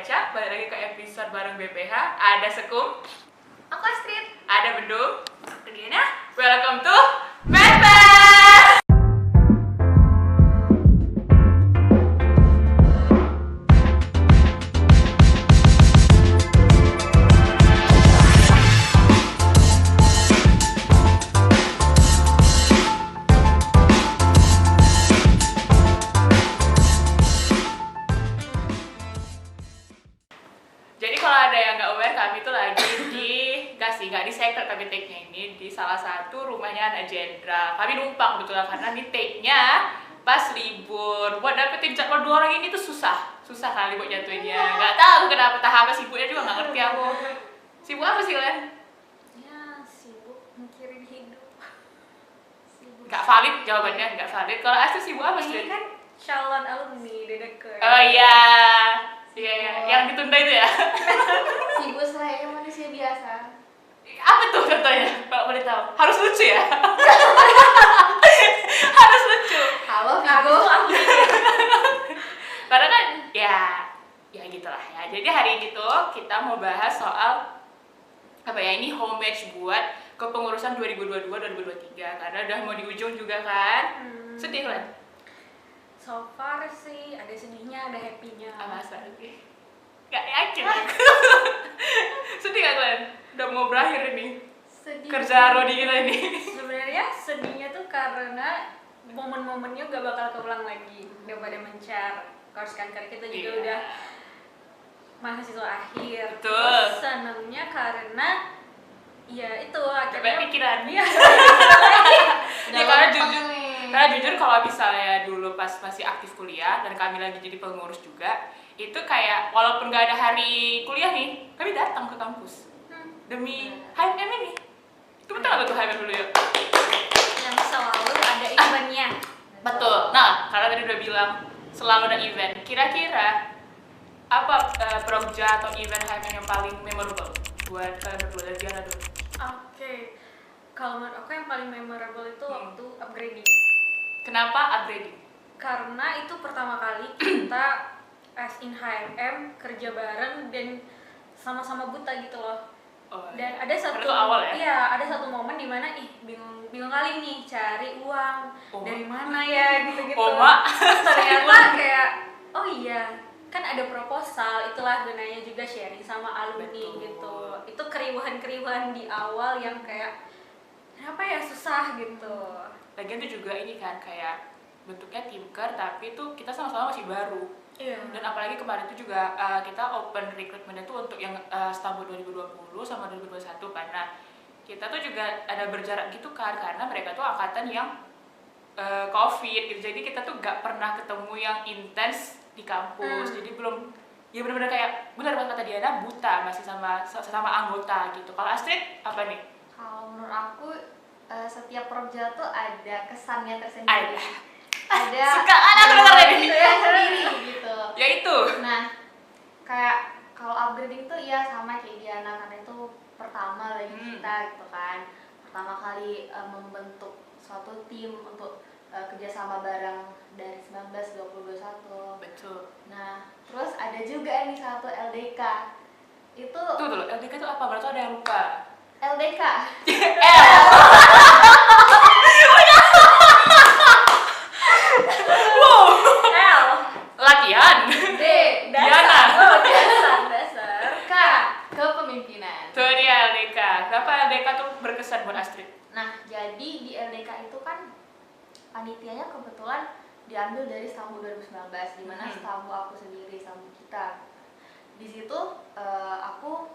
Baca, balik lagi ke episode bareng BPH. Ada Sekum, Aku Astrid. ada Bendung, Regina. Welcome to Mepet! Jadi kalau ada yang nggak aware, kami tuh lagi nggak di secret tapi take-nya ini di salah satu rumahnya anak jenderal. Kami numpang betul karena ini take-nya pas libur. Buat dapetin jadwal 2 orang ini tuh susah kali buat jatuhinnya. Nggak tahu kenapa, tahap apa sibuknya juga nggak ngerti aku. Sibuk apa sih Len? Ya, sibuk mikirin hidup. Sibuk. Nggak valid jawabannya, nggak valid. Kalau Astrid sibuk apa Ini sih? kan calon alumni deket. Oh iya, yang ditunda itu ya. Sibuk saya manusia biasa. Apa tuh contohnya? Kalau boleh tahu. Harus lucu ya? Harus lucu. Halo Vigo. Vigo. Karena kan ya gitulah ya. Jadi hari ini tuh kita mau bahas soal apa ya, ini homage buat kepengurusan 2022-2023 karena udah mau di ujung juga kan. Sedih kan? So far sih ada sedihnya, ada happy-nya. Masa sih? Gak yakin aku. Sedih gak kalian? Udah mau berakhir ini Sedih. kerja Rodi kita ini. Sebenarnya sedihnya tuh karena momen-momennya gak bakal keulang lagi daripada mencar. Course kan karena kita juga udah mahasiswa akhir. Betul. Terus senangnya karena ya itu Coba akhirnya pikiran. Iya. Ya karena jujur kalau misalnya dulu pas masih aktif kuliah dan kami lagi jadi pengurus juga, itu kayak walaupun gak ada hari kuliah nih, kami datang ke kampus demi HMM ini. Itu betul nggak tuh HMM dulu ya? Yang selalu ada eventnya. Betul. Nah, karena tadi udah bilang selalu ada event, kira-kira apa proja atau event HMM yang paling memorable buat kalian berdua dari Diana dulu? Oke. Kalau menurut aku yang paling memorable itu waktu upgrading. Kenapa upgrading? Karena itu pertama kali kita as in HMM kerja bareng dan sama-sama buta gitu loh. Dan ada satu awal ya? Iya, ada satu momen di mana bingung kali nih cari uang dari mana ya gitu-gitu. Ternyata kayak oh iya, kan ada proposal, itulah gunanya juga sharing sama alumni. Betul. Gitu. Itu keriuhan-keriuhan di awal yang kayak kenapa ya susah gitu. Lagian itu juga ini kan kayak bentuknya timker tapi itu kita sama-sama masih baru. Iya. Dan apalagi kemarin itu juga kita open recruitment itu untuk yang setahun 2020 sama 2021 karena kita tuh juga ada berjarak gitu kan karena mereka tuh angkatan yang COVID gitu. Jadi kita tuh gak pernah ketemu yang intens di kampus. Jadi belum ya benar-benar kayak benar banget kata Diana, buta masih sama anggota gitu. Kalau Astrid apa nih? Kalau menurut aku setiap proja tuh ada kesannya tersendiri. Ada suka anak dengar ini sendiri gitu. Ya itu. Nah, kayak kalau upgrading tuh ya sama kayak Diana karena itu pertama lagi kita gitu kan. Pertama kali membentuk suatu tim untuk kerjasama bareng dari 19-20-21. Betul. Nah, terus ada juga nih satu LDK. Itu Tuh, LDK itu apa? Berarti ada yang lupa. LDK. Wow. Latihan. D. Diana. Dasar. K. Kepemimpinan. Tuh dia LDK. Kenapa LDK tuh berkesan buat Astrid? Nah, jadi di LDK itu kan panitianya kebetulan diambil dari Stambu 2019, di mana Stambu aku sendiri, Stambu kita. Di situ aku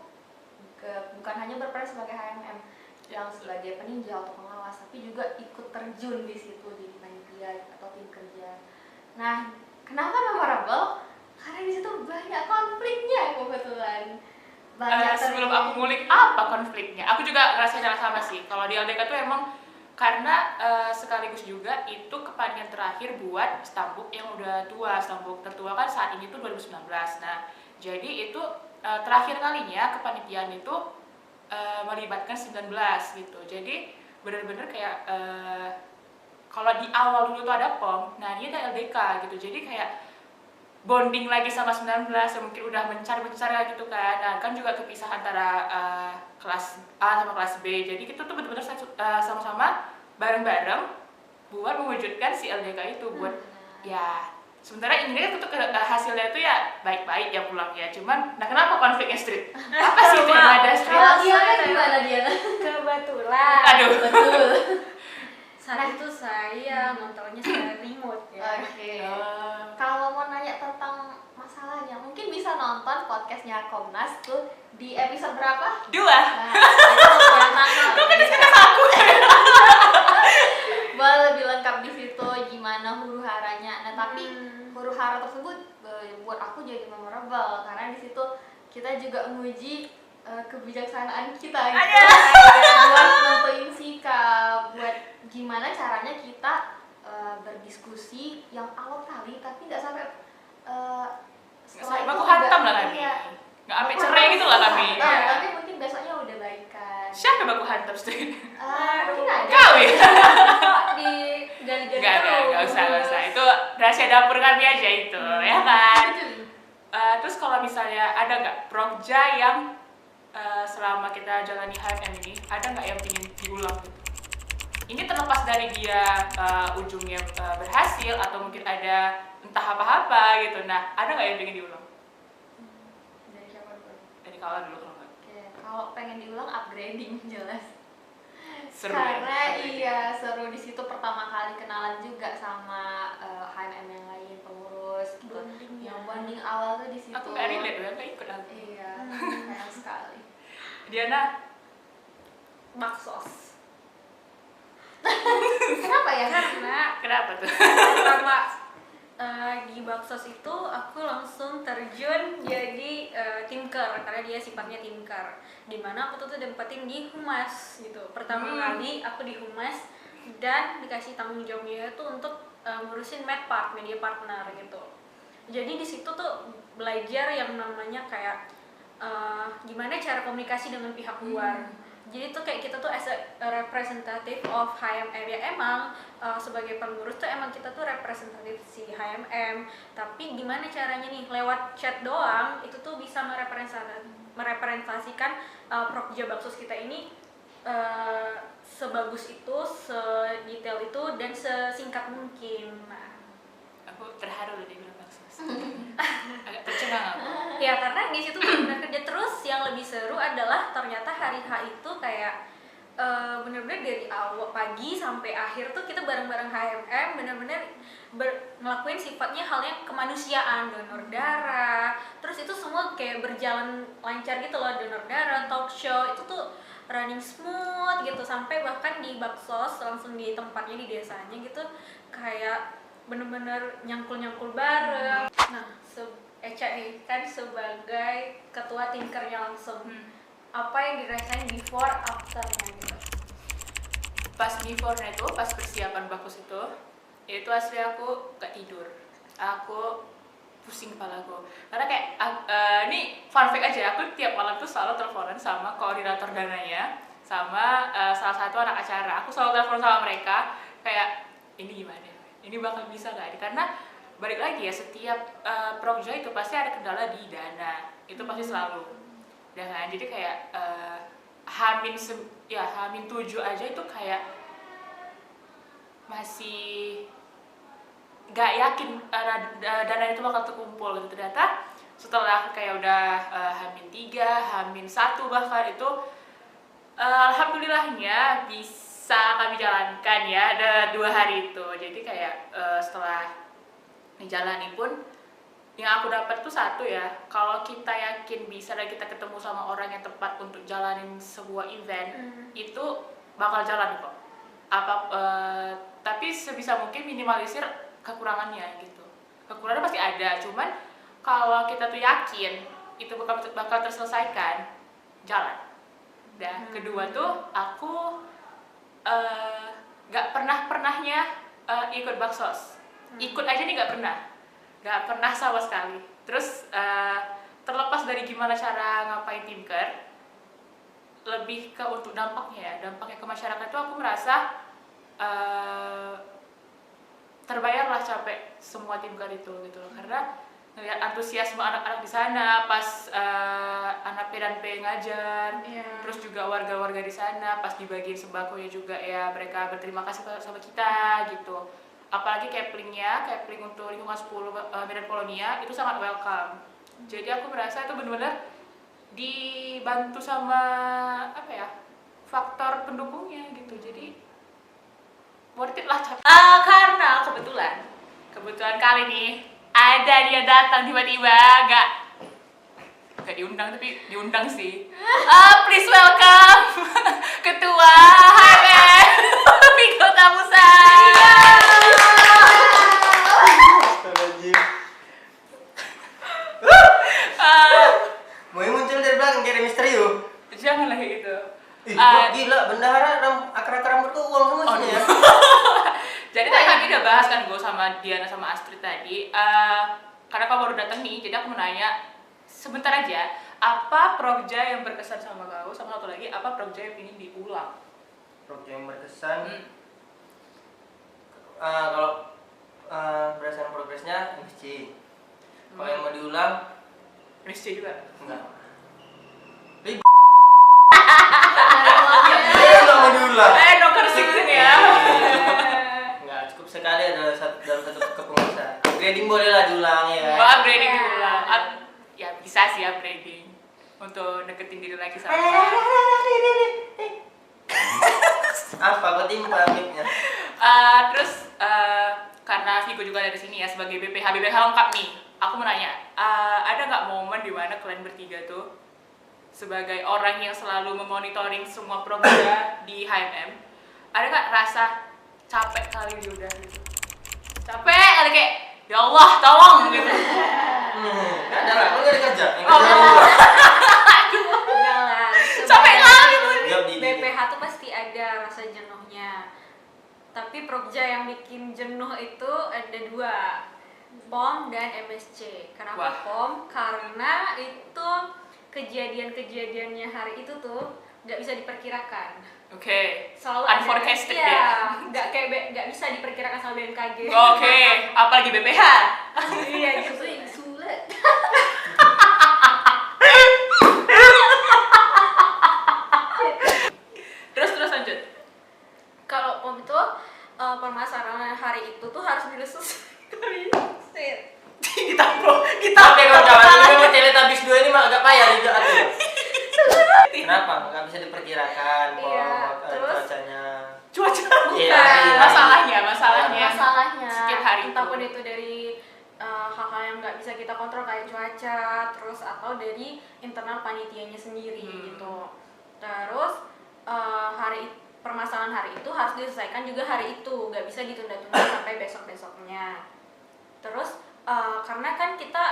bukan hanya berperan sebagai HMM yang sebagai peninjau atau pengawas, tapi juga ikut terjun di situ jadi panitia atau tim kerja. Nah, kenapa memorable? Karena di situ banyak konfliknya kebetulan. Sebelum aku ngulik apa konfliknya, aku juga ngerasa sama sih. Kalau di LDK tuh emang karena sekaligus juga itu kepanitiaan terakhir buat Stambuk yang udah tua. Stambuk tertua kan saat ini tuh 2019. Nah, jadi itu terakhir kalinya kepanitiaan itu melibatkan 19 gitu. Jadi benar-benar kayak kalau di awal dulu tuh ada POM, nah ini ada LDK gitu. Jadi kayak bonding lagi sama 19 yang mungkin udah mencar gitu kan. Nah, kan juga kepisah antara kelas A sama kelas B. Jadi kita tuh benar-benar sama-sama bareng-bareng buat mewujudkan si LDK itu buat ya sementara ini kan untuk hasilnya itu ya baik-baik ya pulang ya. Cuman nah kenapa konfliknya street? Apa sih itu yang ada street? Kalau dia kan gimana dia? Kebetulan. Aduh. Betul. Saat itu saya nontonnya secara remote ya. Oke. Kalau mau nanya tentang masalahnya, mungkin bisa nonton podcastnya Komnas tuh di episode berapa? 2. Nah, itu aku. Boleh lebih lengkap di situ gimana huru haranya. Nah, tapi huru hara tersebut buat aku jadi memorable karena di situ kita juga menguji kebijaksanaan kita gitu. Buat nentuin sikap, buat gimana caranya kita berdiskusi yang awal kali tapi nggak sampai Sampai baku hantam lah kami. Nggak sampai cerai gitu lah kami. Nah, tapi mungkin besoknya udah baikan. Siapa baku hantam street? Mungkin ada. Kau ya? Kok di gali-gali Nggak usah. Itu rahasia dapur kami aja itu, ya kan? Terus kalau misalnya ada nggak prokja yang selama kita jalani HMM ini, ada nggak yang ingin diulang gitu? Ini terlepas dari dia ujungnya berhasil atau mungkin ada entah apa-apa gitu. Nah, ada nggak yang ingin diulang? Dari siapa dulu? Dari kawal dulu kalau nggak. Oke, kalau pengen diulang upgrading jelas. Seru Karena ya? iya seru di situ pertama kali kenalan juga sama HMM yang lain pengurus gitu. Yang bonding awal tuh di situ. Aku nggak relate, nggak ikut aku. Iya, sayang sekali. Diana, baksos. Kenapa ya? Karena kenapa tuh? pertama di baksos itu aku langsung terjun jadi timker karena dia sifatnya timker, dimana aku tuh dapetin di humas gitu. Pertama kali aku di humas dan dikasih tanggung jawabnya itu untuk ngurusin media partner gitu. Jadi di situ tuh belajar yang namanya kayak gimana cara komunikasi dengan pihak luar. Jadi tuh kayak kita tuh as a representative of HMM ya emang sebagai pengurus tuh emang kita tuh representatif si HMM, tapi gimana caranya nih lewat chat doang itu tuh bisa merepresentasikan Prokja Baksos kita ini sebagus itu, sedetail itu dan sesingkat mungkin. Nah, Aku terharu loh dia bilang baksos. Agak tercengang aku. ya karena di situ benar kerja terus. Yang lebih seru adalah ternyata hari H itu kayak bener-bener dari awal pagi sampai akhir tuh kita bareng-bareng HMM bener-bener ngelakuin sifatnya halnya kemanusiaan, donor darah, terus itu semua kayak berjalan lancar gitu loh, donor darah, talk show itu tuh running smooth gitu, sampai bahkan di baksos langsung di tempatnya di desanya gitu kayak bener-bener nyangkul-nyangkul bareng. Nah, Eca nih kan sebagai ketua tinkernya langsung, apa yang dirasain before afternya gitu? Pas before-nya itu, pas persiapan bakus itu asli aku gak tidur. Aku pusing kepala aku. Karena kayak ini fun fact aja, aku tiap malam tuh selalu teleponan sama koordinator dananya, sama salah satu anak acara. Aku selalu telepon sama mereka kayak ini gimana? Ini bakal bisa gak? Karena balik lagi ya, setiap prokja itu pasti ada kendala di dana. Itu pasti selalu. Dan jadi kayak H-7 aja itu kayak masih gak yakin dana itu bakal terkumpul gitu. Ternyata setelah kayak udah H-3, H-1 bahkan itu alhamdulillahnya bisa kami jalankan ya, ada 2 hari itu. Jadi kayak setelah dijalani pun yang aku dapat tuh satu ya, kalau kita yakin bisa dan kita ketemu sama orang yang tepat untuk jalanin sebuah event, itu bakal jalan kok. Tapi sebisa mungkin minimalisir kekurangannya gitu. Kekurangannya pasti ada, cuman kalau kita tuh yakin itu bakal terselesaikan, jalan. Dan kedua tuh aku gak pernahnya ikut baksos. Ikut aja nih gak pernah sama sekali. Terus terlepas dari gimana cara ngapain timker, lebih ke untuk dampaknya ke masyarakat itu aku merasa terbayarlah capek semua timker itu gitu loh. Karena ngeliat antusiasme anak-anak di sana pas anak P dan P ngajar. Terus juga warga-warga di sana pas dibagiin sembakonya juga ya mereka berterima kasih sama kita gitu. Apalagi Kepling untuk lingkungan 10 Medan Polonia itu sangat welcome. Jadi aku merasa itu benar-benar dibantu sama faktor pendukungnya gitu. Jadi worth it lah. Karena kebetulan kali ini ada dia datang tiba-tiba, gak diundang tapi diundang sih. Please welcome Ketua HMM Vigo Tamusa. Mau muncul dari belakang kayak Misterio. Janganlah kayak gitu. Gila, bendahara akar-akar rambut tuh uang semua sini ya. Jadi tadi kami udah bahas kan gue sama Diana sama Astrid tadi. Karena kau baru datang nih, jadi aku mau nanya sebentar aja, apa progja yang berkesan sama kau? Sama satu lagi, apa progja yang ingin diulang? Progja yang berkesan. Kalau berdasarkan progresnya MSC. Kalau yang mau diulang, MSC juga? enggak. Nggak mau diulang. No kersing ya. Enggak, cukup sekali dalam satu kepengurusan. Upgrading boleh lah diulang ya. Upgrading diulang. Ya bisa sih upgrading untuk deketin diri lagi sama. Apa kok timpa mic-nya? Terus karena Vigo juga ada di sini ya sebagai BPH lengkap nih. Aku mau nanya, ada nggak momen di mana kalian bertiga tuh sebagai orang yang selalu memonitoring semua program di HMM, ada nggak rasa capek kali ini udah gitu? Capek kali kayak, ya Allah tolong gitu. Nggak ada lah, kan nggak ada kerja. Enggak lah. Capek kali tuh. BPH tuh pasti ada rasa jenuhnya. Tapi progja yang bikin jenuh itu ada 2, POM dan MSC. Kenapa Wah. POM? Karena itu kejadian-kejadiannya hari itu tuh nggak bisa diperkirakan. Oke. Selalu Unforecasted ada, ya. nggak bisa diperkirakan sama BMKG. Oke, apalagi BPH. Iya gitu. Sulit. Terus lanjut. Kalau POM itu permasalahan hari itu tuh harus diselesaikan. Kita Oke kawan-kawan, ini memang Teletubbies 2 ini mah agak payah juga atuh. Kenapa? Nggak bisa diperkirakan Iya, terus cuacanya. cuaca. Iya, Masalahnya. Setiap hari entahpun itu. itu dari hal-hal yang nggak bisa kita kontrol kayak cuaca, terus atau dari internal panitianya sendiri gitu. Terus permasalahan hari itu harus diselesaikan juga hari itu, nggak bisa ditunda-tunda sampai besok-besoknya. Terus karena kan kita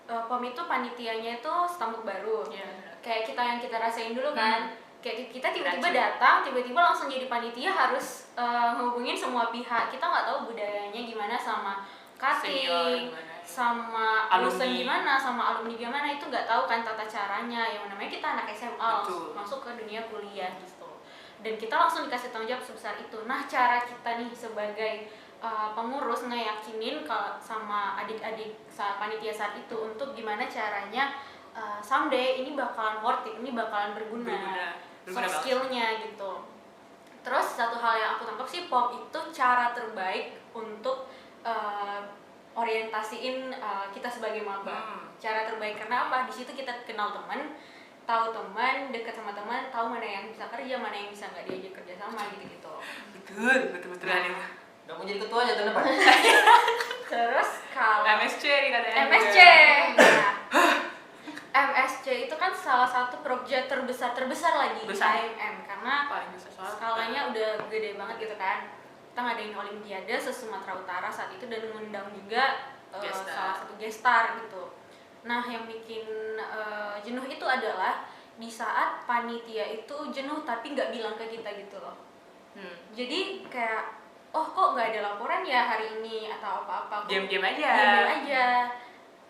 POM itu panitianya itu Stambuk baru. Iya. Kayak yang kita rasain dulu kan. Kayak kita tiba-tiba Racun. datang, tiba-tiba langsung jadi panitia harus ngehubungin semua pihak. Kita nggak tahu budayanya gimana sama Senior cutting, gimana. sama Alumni. dosen gimana, sama alumni gimana, itu nggak tahu kan tata caranya. Yang namanya kita anak SMA Betul. masuk ke dunia kuliah gitu. Dan kita langsung dikasih tanggung jawab sebesar itu. Nah, cara kita nih sebagai pengurus ngeyakinin sama adik-adik saat panitia saat itu untuk gimana caranya someday ini bakalan worth it, ini bakalan berguna soft banget. skillnya gitu. Terus satu hal yang aku tangkap sih, POM itu cara terbaik untuk orientasiin kita sebagai maba. Cara terbaik karena apa? Di situ kita kenal teman, tahu teman, dekat sama teman, tahu mana yang bisa kerja, mana yang bisa nggak diajak kerja sama gitu-gitu. Betul Anil. Nggak mau jadi ketuanya tahun depan. Terus kalau MSC nih katanya. MSC, nah, MSC itu kan salah satu proyek terbesar lagi di Besar. HMM karena Paling besar soal skalanya udah gede banget gitu kan. Kita ngadain Olimpiade se-Sumatera Utara saat itu dan mengundang juga Guest star. salah satu guest star gitu. Nah, yang bikin jenuh itu adalah di saat panitia itu jenuh tapi nggak bilang ke kita gitu loh. Jadi kayak, oh kok nggak ada laporan ya hari ini atau apa-apa. Diam-diam aja. Diam-diam aja.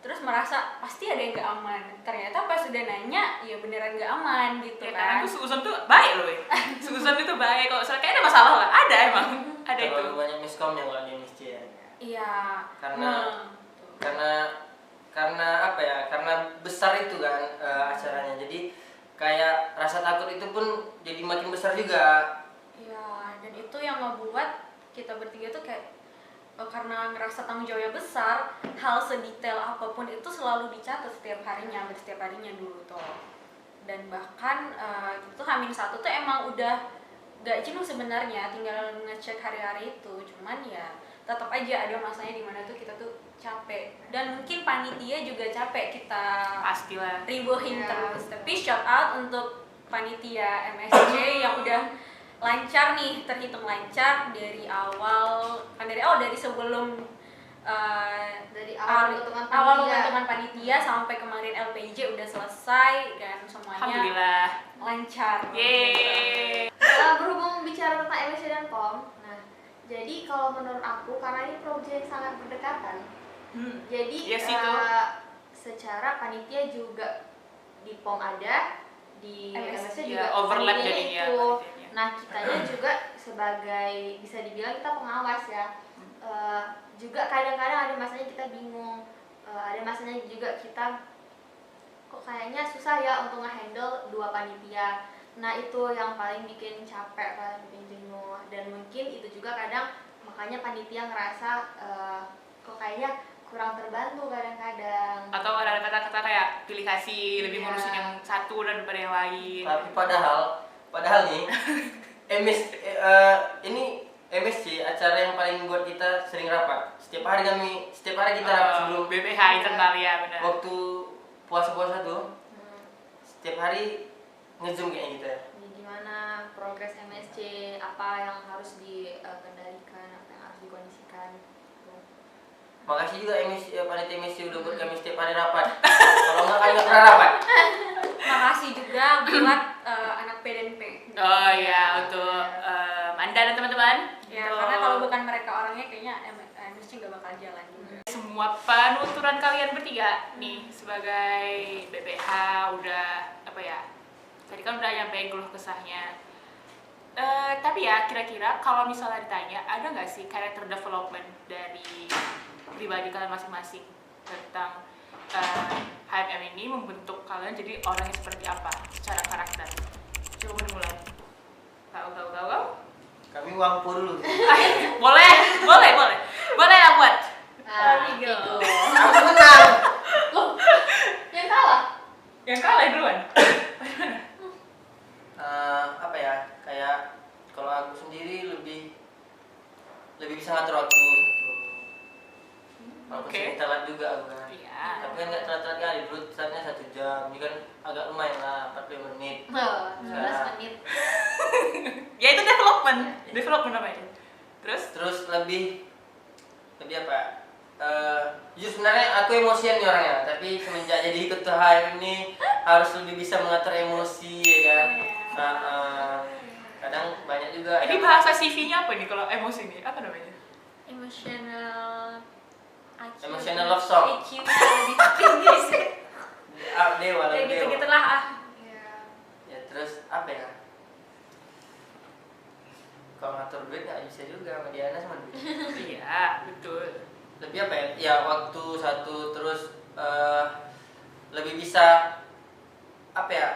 Terus merasa pasti ada yang nggak aman. Ternyata pas sudah nanya, ya beneran nggak aman gitu Ya, kan. karena tuh Suuzon tuh baik loh ya. Suuzon itu baik. Kalau misalnya kayak ada masalah lah, ada emang. Ada itu. Terlalu banyak miskomnya kalau di MSC ya. Iya. Karena karena apa ya, karena besar itu kan acaranya, jadi kayak rasa takut itu pun jadi makin besar juga. Ya, dan itu yang ngebuat kita bertiga tuh kayak karena ngerasa tanggung jawabnya besar, hal sedetail apapun itu selalu dicatat setiap harinya, hampir setiap harinya dulu tuh. Dan bahkan itu H-1 tuh emang udah gak jenuh sebenarnya, tinggal ngecek hari-hari itu. Cuman ya tetap aja ada masanya dimana tuh kita tuh capek, dan mungkin panitia juga capek kita Pastilah. ribuhin Ya. terus. Tapi shout out untuk panitia MSC yang udah lancar nih, terhitung lancar dari awal, kan dari sebelum Dari awal pembentukan panitia sampai kemarin LPJ udah selesai dan semuanya Alhamdulillah. lancar. Yeay. Berhubung bicara tentang MSC dan POM, nah jadi kalau menurut aku karena ini proyek yang sangat berdekatan, jadi Iya sih, tuh. secara panitia juga di POM ada, di MSC juga overlap panitianya jadinya itu. panitianya. Nah kitanya juga sebagai bisa dibilang kita pengawas ya. Juga kadang-kadang ada masanya kita bingung, ada masanya juga kita kok kayaknya susah ya untuk nge-handle 2 panitia. Nah itu yang paling bikin capek, paling bikin jenuh, dan mungkin itu juga kadang makanya panitia ngerasa kok kayaknya kurang terbantu kadang-kadang. Atau ada kata-kata kayak pilih kasih, lebih Iya. ngurusin yang satu daripada yang lain. Tapi padahal nih ini MSC acara yang paling buat kita sering rapat. Setiap hari kita rapat sebelum BPH internal ya, benar. waktu puasa-puasa tuh. Hmm. Setiap hari nge-zoom kayak gitu ya. Ini gimana progres MSC, apa yang harus dikendalikan, apa yang harus dikondisikan. Makasih juga panitia MSC udah buat kami setiap hari rapat. Kalau nggak kami nggak pernah rapat. Makasih juga buat anak PDNP. Oh iya, untuk Anda dan teman-teman. Ya, Untuk karena kalau bukan mereka orangnya kayaknya MSC nggak bakal jalan juga. semua penuturan kalian bertiga nih sebagai BPH udah apa ya? Tadi kan udah nyampein keluh kesahnya. Tapi ya kira-kira kalau misalnya ditanya ada nggak sih character development dari pribadi kalian masing-masing tentang HMM ini membentuk kalian jadi orang yang seperti apa secara karakter? Coba dimulai. Tahu. Kami wangpu dulu. boleh ya buat. Nah, Gitu. gitu. Aku menang. Loh, yang kalah? Yang kalah duluan. Apa ya, kayak kalau aku sendiri lebih bisa ngatur waktu satu. Walaupun Oke. sering telat juga aku kan. Iya. Tapi kan nggak telat-telat kali, dulu telatnya 1 jam, ini kan agak lumayan lah, 45 menit. 15 menit. Ya itu development apa itu? Terus lebih apa? Jujur sebenarnya aku emosian nih orangnya, tapi semenjak jadi ketua HM ini harus lebih bisa mengatur emosi ya kan. Kadang banyak juga. Ini bahasa CV-nya apa nih kalau emosi ini? Apa namanya? Emotional IQ, Emotional love song. IQ lebih tinggi sih. Dewa. Ya gitu-gitulah ah. Ya terus apa ya? Kalau ngatur duit nggak bisa juga sama Diana sama duit. Iya, betul. Lebih apa ya? Ya waktu satu, terus lebih bisa apa ya?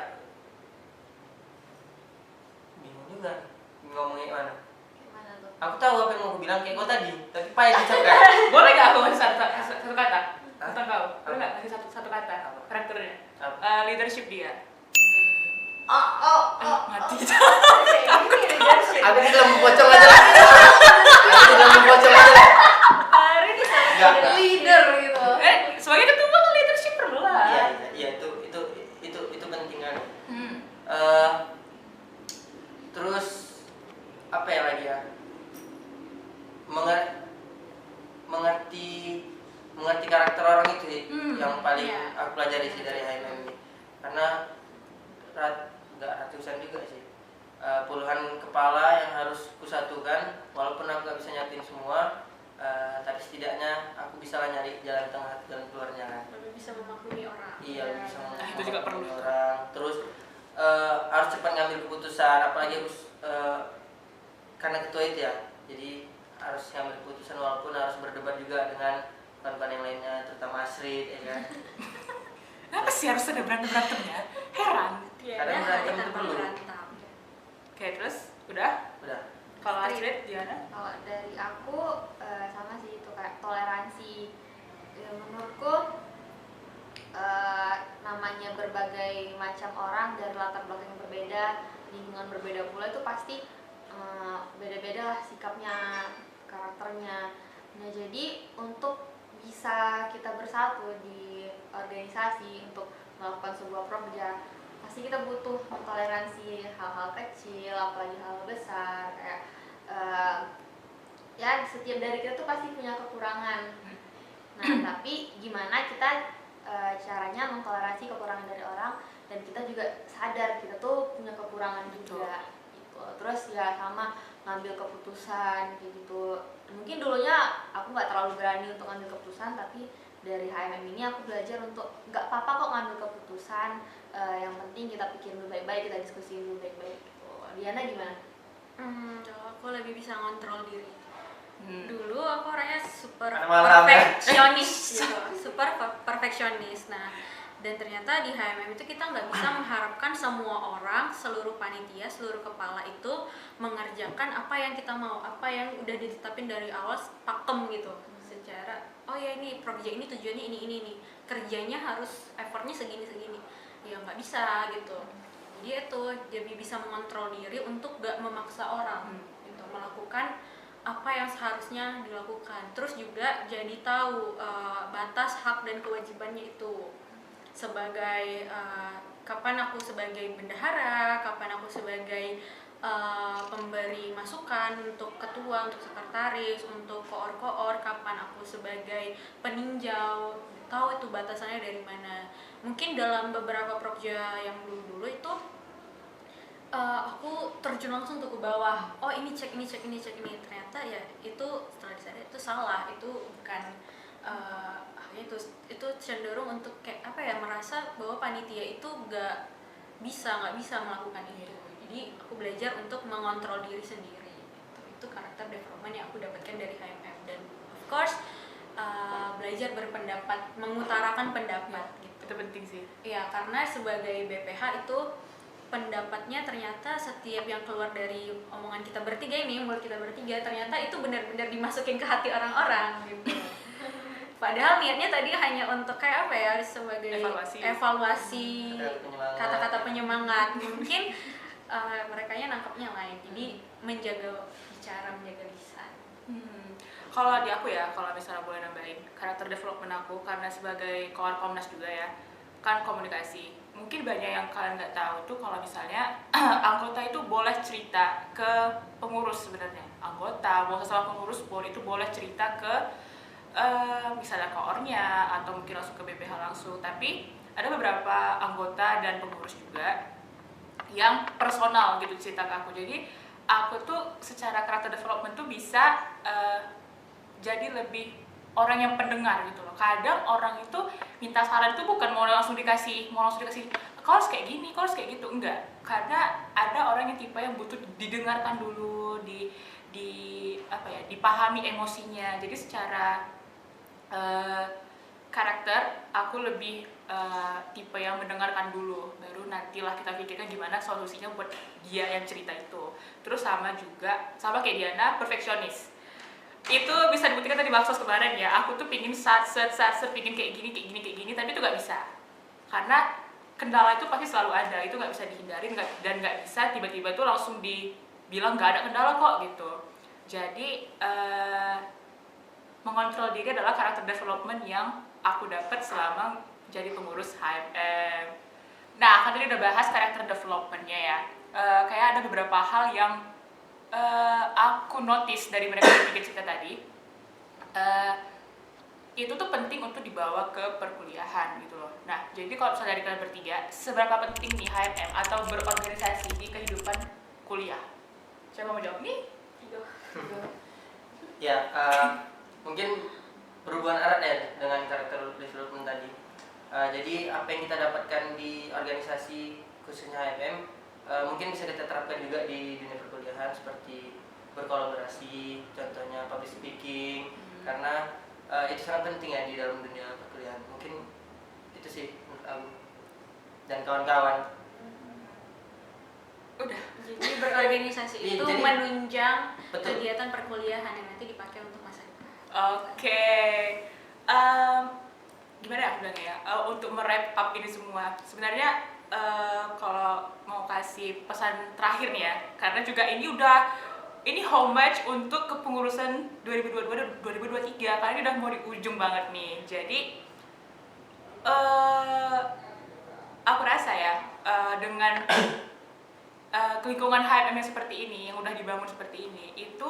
Bingung juga ngomongnya gimana. Gimana tuh? Aku tahu apa yang mau aku bilang kayak kau tadi, tapi payah diucapkan. Boleh nggak aku kasih satu kata tentang kau? Boleh nggak kasih satu kata Apa? karakternya? Apa? Leadership dia. Mati. Ini leadership. Aku di dalam pocong aja lah. Aku di dalam pocong aja lah. Hari ini sama Nggak. Leader gitu. Sebagai ketua kan leadership perlu lah. Iya itu penting kan. Hmm. Terus apa ya lagi ya? Mengerti karakter orang itu sih, yang paling iya. aku pelajari sih dari HMM ini. Karena nggak ratusan juga sih, puluhan kepala yang harus kusatukan. Walaupun aku nggak bisa nyatin semua, tapi setidaknya aku bisa lah nyari jalan tengah, jalan keluarnya kan. lebih bisa memaklumi orang. Iya, bisa Itu juga perlu. orang. Terus harus cepat ngambil keputusan, apalagi aku karena ketua itu ya, jadi harus ngambil keputusan walaupun harus berdebat juga dengan kawan-kawan yang lainnya, terutama Asrid ya kan. Kenapa sih harus ada berantem-berantemnya? Heran. Kadang berantem itu perlu. Oke, terus udah? Udah. Kalau Astrid, Diana? Kalau dari aku sama sih itu kayak toleransi. Ya, menurutku namanya berbagai macam orang dari latar belakang yang berbeda, lingkungan berbeda pula itu pasti beda-beda lah sikapnya, karakternya. Nah jadi untuk bisa kita bersatu di organisasi untuk melakukan sebuah program, pasti kita butuh toleransi hal-hal kecil, apalagi hal besar. Kayak ya setiap dari kita tuh pasti punya kekurangan. Nah tapi gimana kita caranya mentoleransi kekurangan dari orang, dan kita juga sadar kita tuh punya kekurangan juga gitu. Terus ya sama ngambil keputusan kayak gitu. Mungkin dulunya aku nggak terlalu berani untuk ngambil keputusan, tapi dari HMM ini aku belajar untuk nggak apa-apa kok ngambil keputusan, yang penting kita pikirin dulu baik-baik, kita diskusiin dulu baik-baik gitu. Diana gimana? Kalau aku lebih bisa ngontrol diri. Dulu aku orangnya super Malam, perfeksionis gitu, super perfeksionis. Nah, dan ternyata di HMM itu kita nggak bisa mengharapkan semua orang, seluruh panitia, seluruh kepala itu mengerjakan apa yang kita mau, apa yang udah ditetapin dari awal pakem gitu. Secara oh ya ini proyek ini tujuannya ini, kerjanya harus effortnya segini, ya nggak bisa gitu. Jadi itu jadi bisa mengontrol diri untuk nggak memaksa orang gitu, melakukan apa yang seharusnya dilakukan. Terus juga jadi tahu batas hak dan kewajibannya itu. Sebagai kapan aku sebagai bendahara, kapan aku sebagai pemberi masukan untuk ketua, untuk sekretaris, untuk koor, kapan aku sebagai peninjau, tahu itu batasannya dari mana. Mungkin dalam beberapa prokja yang dulu itu aku terjun langsung tuh ke bawah. Oh ini cek ini. Ternyata ya itu setelah disadari itu salah, itu bukan itu cenderung untuk kayak apa ya, merasa bahwa panitia itu nggak bisa melakukan itu. Jadi aku belajar untuk mengontrol diri sendiri. Itu karakter development yang aku dapatkan dari HMM. Dan of course belajar berpendapat, mengutarakan pendapat gitu. Itu penting sih. Iya, karena sebagai BPH itu pendapatnya ternyata setiap yang keluar dari omongan kita bertiga ini, mulut kita bertiga, ternyata itu benar-benar dimasukin ke hati orang-orang gitu. Padahal niatnya tadi hanya untuk kayak apa ya, sebagai evaluasi kata-kata penyemangat. Mungkin merekanya nangkapnya lain. Jadi menjaga bicara, menjaga lisan. Kalau di aku ya, kalau misalnya boleh nambahin karakter development aku, karena sebagai koor Komnas juga ya, kan komunikasi. Mungkin banyak yang kalian nggak tahu tuh kalau misalnya anggota itu boleh cerita ke pengurus sebenarnya. Anggota mau sesama pengurus boleh cerita ke misalnya koornya atau mungkin langsung ke BPH langsung. Tapi ada beberapa anggota dan pengurus juga yang personal gitu cerita ke aku. Jadi aku tuh secara karakter development tuh bisa jadi lebih orang yang pendengar gitu loh. Kadang orang itu minta saran itu bukan mau langsung dikasih kau harus kayak gini, kau harus kayak gitu, enggak. Karena ada orang yang tipe yang butuh didengarkan dulu, dipahami emosinya. Jadi secara karakter aku lebih tipe yang mendengarkan dulu, baru nantilah kita pikirkan gimana solusinya buat dia yang cerita itu. Terus sama kayak Diana, perfeksionis. Itu bisa dibuktikan tadi baksos kemarin ya, aku tuh pingin satset pingin kayak gini, tapi itu nggak bisa karena kendala itu pasti selalu ada, itu nggak bisa dihindarin, dan nggak bisa tiba-tiba tuh langsung dibilang nggak ada kendala kok gitu. Jadi mengontrol diri adalah karakter development yang aku dapat selama jadi pengurus HMM. Nah, kan tadi udah bahas karakter developmentnya ya, kayak ada beberapa hal yang aku notice dari mereka yang bikin cerita tadi, itu tuh penting untuk dibawa ke perkuliahan gitu loh. Nah, jadi kalau misalnya dari kalian bertiga, seberapa penting nih HMM atau berorganisasi di kehidupan kuliah? Siapa mau jawab nih? Ya, mungkin berhubungan erat ya dengan karakter development tadi. Jadi apa yang kita dapatkan di organisasi khususnya HMM mungkin bisa kita terapkan juga di dunia perkuliahan, seperti berkolaborasi, contohnya public speaking. Karena itu sangat penting ya di dalam dunia perkuliahan. Mungkin itu sih menurut aku dan kawan-kawan. Udah. Jadi berorganisasi Iya, itu jadi- menunjang Betul. kegiatan perkuliahan yang nanti dipakai untuk masa depan. Oke. Gimana ya aku bilangnya ya? Untuk merap up ini semua, sebenarnya kalau mau kasih pesan terakhir nih ya, karena juga ini homage untuk kepengurusan 2022-2023 karena ini udah mau di ujung banget nih. Jadi aku rasa ya dengan lingkungan HMM yang seperti ini, yang udah dibangun seperti ini, itu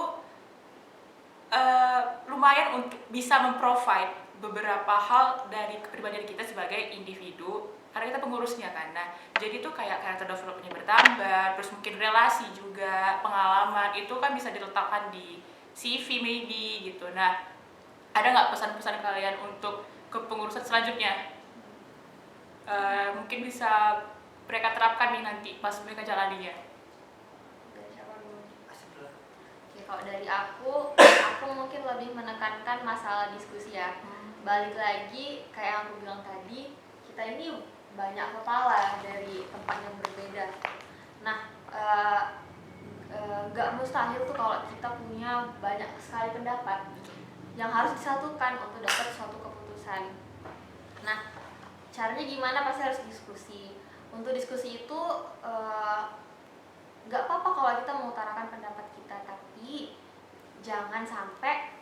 lumayan untuk bisa memprovide beberapa hal dari kepribadian kita sebagai individu karena kita pengurusnya kan. Nah, jadi tuh kayak karakter development-nya bertambah, terus mungkin relasi juga, pengalaman itu kan bisa diletakkan di CV maybe gitu. Nah, ada nggak pesan-pesan kalian untuk kepengurusan selanjutnya? Mungkin bisa mereka terapkan nih nanti pas mereka jalaninya. Dari siapa dulu? Asik lah. Oke, kalau dari aku mungkin lebih menekankan masalah diskusi ya. Balik lagi kayak yang aku bilang tadi, kita ini banyak kepala dari tempat yang berbeda. Nah, nggak mustahil tuh kalau kita punya banyak sekali pendapat yang harus disatukan untuk dapat suatu keputusan. Nah, caranya gimana? Pasti harus diskusi. Untuk diskusi itu nggak apa-apa kalau kita mengutarakan pendapat kita, tapi jangan sampai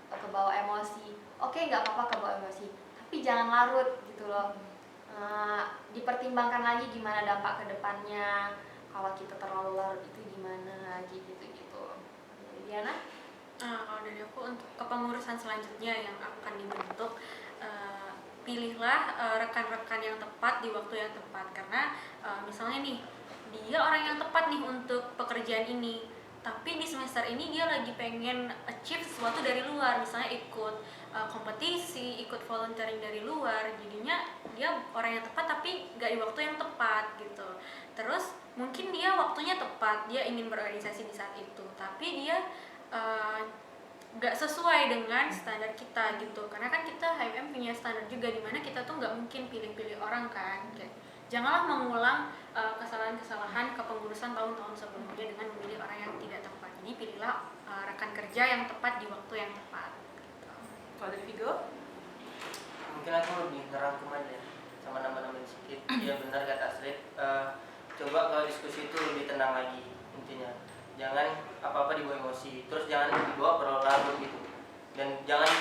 kebawa emosi. Oke, nggak apa-apa kebawa emosi, tapi jangan larut gitu loh. Dipertimbangkan lagi gimana dampak ke depannya. Kalau kita terlalu larut itu gimana lagi gitu-gitu. Jadi Diana? Kalau dari aku untuk kepengurusan selanjutnya yang akan dibentuk, pilihlah rekan-rekan yang tepat di waktu yang tepat. Karena misalnya nih, dia orang yang tepat nih untuk pekerjaan ini, tapi di semester ini dia lagi pengen achieve sesuatu dari luar, misalnya ikut kompetisi, ikut volunteering dari luar, jadinya dia orang yang tepat tapi gak di waktu yang tepat gitu. Terus mungkin dia waktunya tepat, dia ingin berorganisasi di saat itu, tapi dia gak sesuai dengan standar kita gitu. Karena kan kita HMM punya standar juga, dimana kita tuh gak mungkin pilih-pilih orang kan. Kayak, janganlah mengulang kesalahan-kesalahan kepengurusan tahun-tahun sebelumnya dengan memilih orang yang tidak tepat. Jadi pilihlah rekan kerja yang tepat di waktu yang tepat gitu. Kalau dari Vigo? Mungkin aku lebih ngerangkum aja sama nama-nama sedikit. Iya benar kata Astrid. Coba kalau diskusi itu lebih tenang lagi intinya. Jangan apa-apa dibawa emosi, terus jangan dibawa berlarut gitu. Dan jangan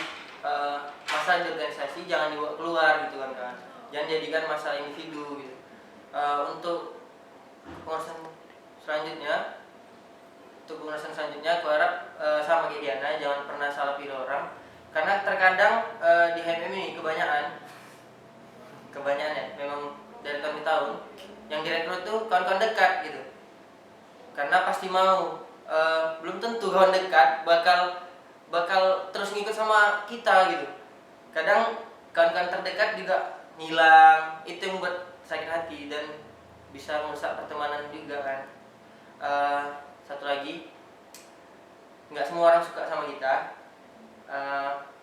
masalah di organisasi jangan dibawa keluar gitu kan. Jangan jadikan masalah individu gitu. Untuk pengurusan selanjutnya, aku harap sama kayak Diana, jangan pernah salah pilih orang. Karena terkadang di HMM ini kebanyakan ya, memang dari tahun ke tahun yang direkrut tuh kawan-kawan dekat gitu. Karena pasti mau, belum tentu kawan dekat bakal terus ngikut sama kita gitu. Kadang kawan-kawan terdekat juga ngilang, itu yang membuat sakit hati dan bisa merusak pertemanan juga kan. Satu lagi, nggak semua orang suka sama kita.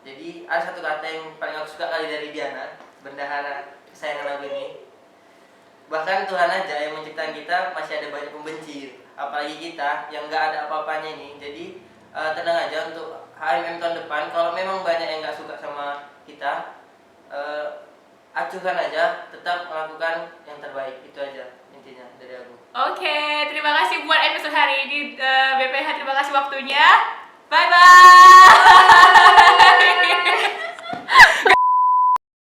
Jadi ada satu kata yang paling aku suka kali dari Diana, bendahara kesayangan aku ini. Bahkan Tuhan aja yang menciptakan kita masih ada banyak pembenci, apalagi kita yang nggak ada apa-apanya ini. Jadi tenang aja untuk HMM tahun depan, kalau memang banyak yang nggak suka sama kita, acuhkan aja, tetap melakukan yang terbaik. Itu aja intinya dari aku. Oke, terima kasih buat episode hari ini BPH, terima kasih waktunya. Bye bye.